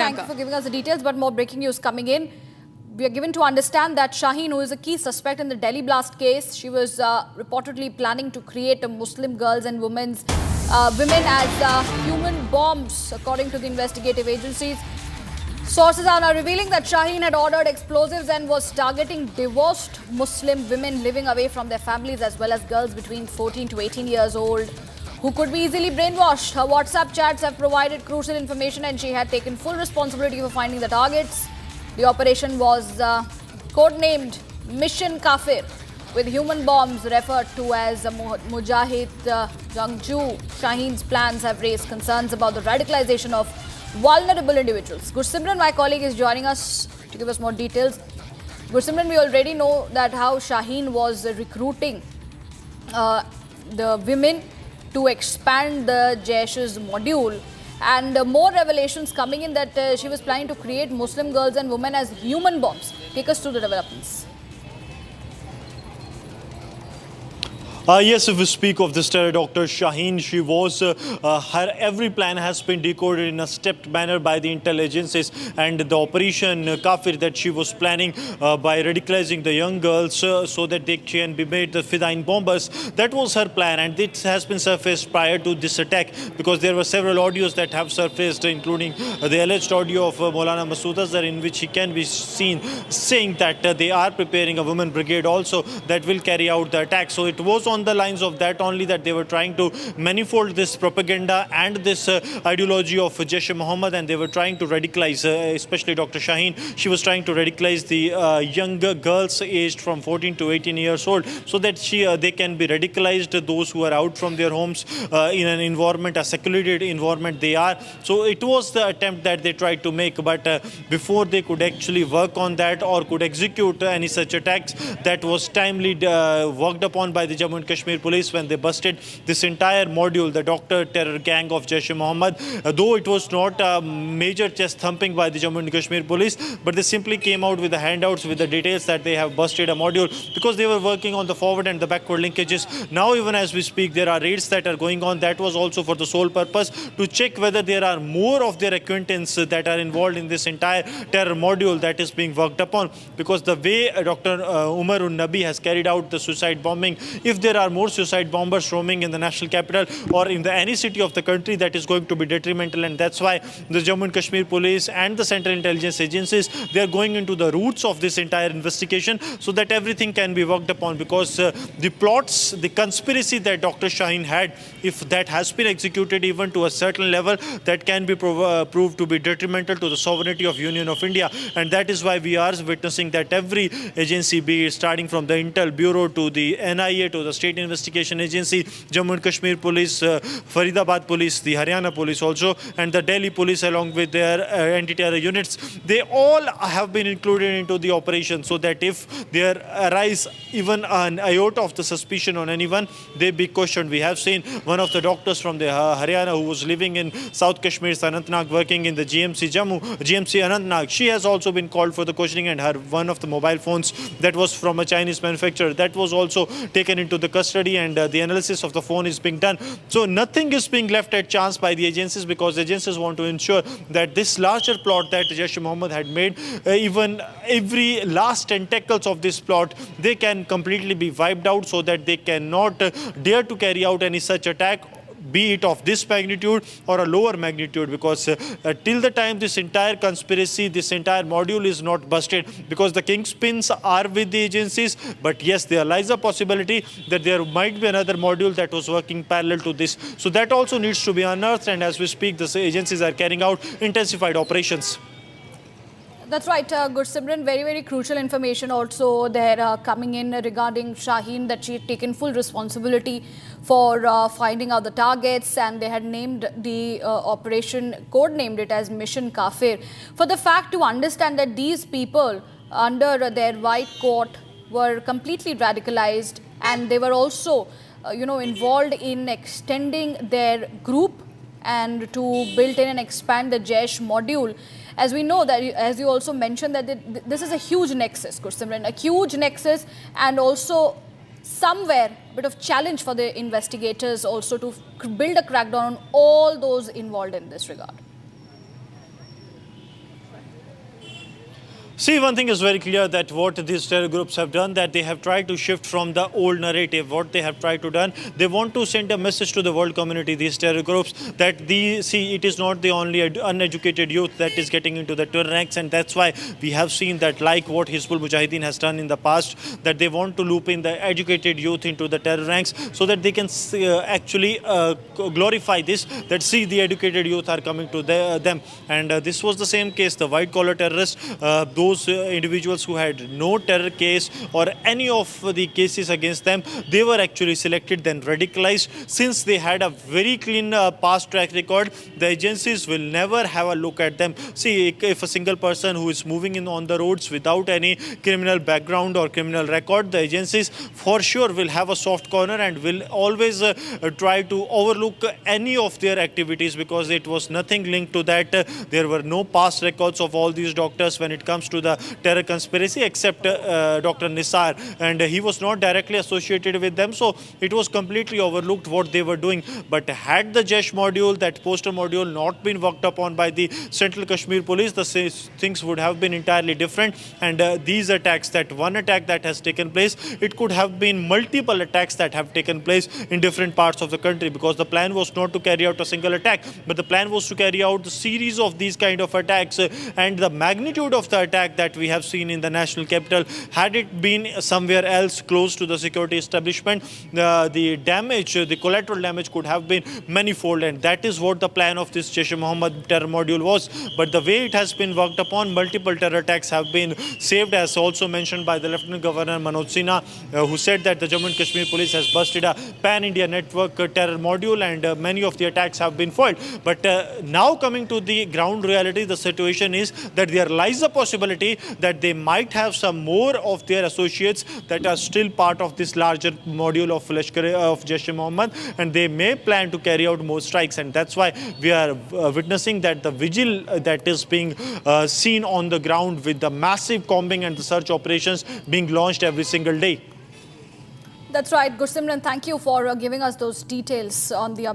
thank you for giving us the details, but more breaking news coming in. We are given to understand that Shaheen, who is a key suspect in the Delhi blast case, she was reportedly planning to create a Muslim girls and women as human bombs, according to the investigative agencies. Sources are now revealing that Shaheen had ordered explosives and was targeting divorced Muslim women living away from their families, as well as girls between 14 to 18 years old who could be easily brainwashed. Her WhatsApp chats have provided crucial information, and she had taken full responsibility for finding the targets. The operation was codenamed Mission Kafir, with human bombs referred to as Mujahid Jangju. Shaheen's plans have raised concerns about the radicalization of vulnerable individuals. Gursimran, my colleague, is joining us to give us more details. Gursimran, we already know that how Shaheen was recruiting the women to expand the Jaish's module, and more revelations coming in that she was planning to create Muslim girls and women as human bombs. Take us through the developments. Yes, if we speak of this terror, Dr. Shaheen, she was, her every plan has been decoded in a stepped manner by the intelligences, and the operation Kafir that she was planning by radicalizing the young girls so that they can be made the Fidain bombers, that was her plan, and it has been surfaced prior to this attack, because there were several audios that have surfaced, including the alleged audio of Maulana Masood Azhar, in which he can be seen saying that they are preparing a women brigade also that will carry out the attack. So it was on the lines of that only, that they were trying to manifold this propaganda and this ideology of Jaish-e-Mohammed, and they were trying to radicalize, especially Dr. Shaheen. She was trying to radicalize the younger girls aged from 14 to 18 years old, so that they can be radicalized, those who are out from their homes in an environment, a secluded environment they are. So it was the attempt that they tried to make, but before they could actually work on that or could execute any such attacks, that was timely worked upon by the Jammu and Kashmir police when they busted this entire module, the Doctor terror gang of Jaish-e-Mohammed. Though it was not a major chest thumping by the Jammu and Kashmir police, but they simply came out with the handouts with the details that they have busted a module, because they were working on the forward and the backward linkages. Now, even as we speak, there are raids that are going on. That was also for the sole purpose to check whether there are more of their acquaintance that are involved in this entire terror module that is being worked upon, because the way Dr. Umar Nabi has carried out the suicide bombing, if there are more suicide bombers roaming in the national capital or in any city of the country, that is going to be detrimental, and that's why the Jammu and Kashmir police and the central intelligence agencies, they are going into the roots of this entire investigation so that everything can be worked upon, because the plots, the conspiracy that Dr. Shaheen had, if that has been executed even to a certain level, that can be proved to be detrimental to the sovereignty of Union of India. And that is why we are witnessing that every agency, be it starting from the Intel Bureau to the NIA to the State Investigation Agency, Jammu and Kashmir Police, Faridabad Police, the Haryana Police also, and the Delhi Police along with their anti-terror units, they all have been included into the operation, so that if there arise even an iota of the suspicion on anyone, they be questioned. We have seen one of the doctors from the Haryana who was living in South Kashmir, Anantnag, working in the GMC Jammu, GMC Anantnag. She has also been called for the questioning, and her one of the mobile phones that was from a Chinese manufacturer, that was also taken into the custody, and the analysis of the phone is being done. So nothing is being left at chance by the agencies, because agencies want to ensure that this larger plot that Jaish-e-Mohammed had made, even every last tentacles of this plot, they can completely be wiped out, so that they cannot dare to carry out any such attack, be it of this magnitude or a lower magnitude, because till the time this entire conspiracy, this entire module is not busted, because the kingpins are with the agencies, but yes, there lies a possibility that there might be another module that was working parallel to this. So that also needs to be unearthed, and as we speak, the agencies are carrying out intensified operations. That's right, Gursimran. Very, very crucial information also there coming in regarding Shaheen, that she had taken full responsibility for finding out the targets, and they had named the operation, codenamed it as Mission Kafir. For the fact to understand that these people under their white coat were completely radicalized, and they were also, involved in extending their group and to build in and expand the Jaish module. As we know that, as you also mentioned, that this is a huge nexus, Gursimran, a huge nexus, and also somewhere a bit of challenge for the investigators also to build a crackdown on all those involved in this regard. See, one thing is very clear that what these terror groups have done, that they have tried to shift from the old narrative. What they have tried to done, they want to send a message to the world community, these terror groups, that it is not the only uneducated youth that is getting into the terror ranks, and that's why we have seen that, like what Hizbul Mujahideen has done in the past, that they want to loop in the educated youth into the terror ranks so that they can actually glorify this, that see, the educated youth are coming to them. And this was the same case, the white collar terrorists, those individuals who had no terror case or any of the cases against them, they were actually selected, then radicalized. Since they had a very clean past track record, the agencies will never have a look at them. See, if a single person who is moving in on the roads without any criminal background or criminal record, the agencies for sure will have a soft corner and will always try to overlook any of their activities, because it was nothing linked to that. There were no past records of all these doctors when it comes to the terror conspiracy, except Dr. Nisar, and he was not directly associated with them, so it was completely overlooked what they were doing. But had the Jaish module, that poster module, not been worked upon by the Central Kashmir Police, the things would have been entirely different. And these attacks, that one attack that has taken place, it could have been multiple attacks that have taken place in different parts of the country, because the plan was not to carry out a single attack, but the plan was to carry out a series of these kind of attacks. And the magnitude of the attack that we have seen in the national capital, had it been somewhere else close to the security establishment, the damage, the collateral damage could have been manifold, and that is what the plan of this Jaish-e-Mohammed terror module was. But the way it has been worked upon, multiple terror attacks have been saved, as also mentioned by the Lieutenant Governor Manoj Sinha, who said that the Jammu and Kashmir Police has busted a pan-India network terror module, and many of the attacks have been foiled. But now coming to the ground reality, the situation is that there lies a possibility that they might have some more of their associates that are still part of this larger module of Jaish-e-Mohammed, and they may plan to carry out more strikes. And that's why we are witnessing that the vigil that is being seen on the ground, with the massive combing and the search operations being launched every single day. That's right, Gursimran. Thank you for giving us those details on the